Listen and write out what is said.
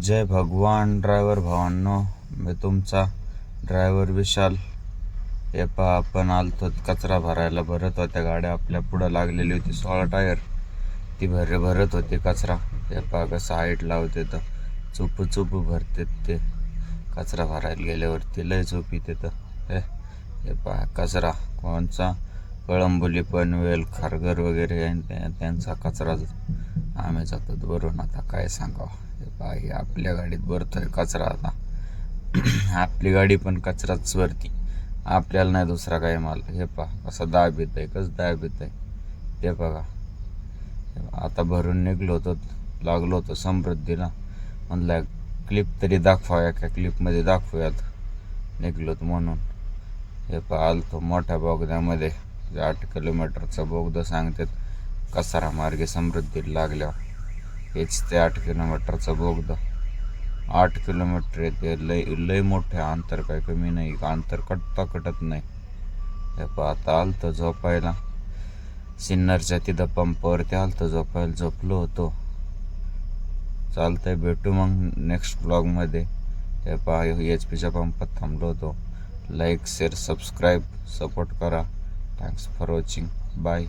जय भगवान ड्रायव्हर भावांनो, मी तुमचा ड्रायव्हर विशाल. हे पहा, आपण आलतो कचरा भरायला. भरत होत्या गाड्या, आपल्या पुढं लागलेली होती 16 टायर, ती भरत होती कचरा. हे पहा कसं हाईट लावते, तर चुप भरते ते कचरा भरायला गेल्यावरती. लय चुप येते तर हे पहा कचरा कोणचा, कळंबोली पनवेल खारघर वगैरे त्यांचा कचरा आम्ही जातो भरून. आता काय सांगावं, हे पहा हे आपल्या गाडीत भरतोय कचरा. आता आपली गाडी पण कचराच वरती, आपल्याला नाही दुसरा काय माल. हे पहा कसं दाब येत आहे, कसं दाब येत आहे ते बघा. आता भरून निघलो होतो, लागलो होतो समृद्धीला. म्हणलं क्लिप तरी दाखवाया, का क्लिपमध्ये दाखवूयात निघलोत म्हणून. हे पहा आलतो मोठ्या बोगद्यामध्ये, 8 किलोमीटरचा बोगदा सांगतात कसारा मार्गे समृद्धीला लागल्यावर. हेच ते 8 किलोमीटरचा बोगदा. 8 किलोमीटर येते, लय मोठे अंतर, काय कमी नाही, अंतर कटत नाही. हे पहा आता आलतं झोपायला सिन्नरच्या तिथं पंपावरती आलतं झोपायला. झोपलो होतो. चालतंय, भेटू मग नेक्स्ट ब्लॉगमध्ये. हे पहा HP पंपात थांबलो होतो. लाईक शेअर सबस्क्राईब सपोर्ट करा. Thanks for watching. बाय.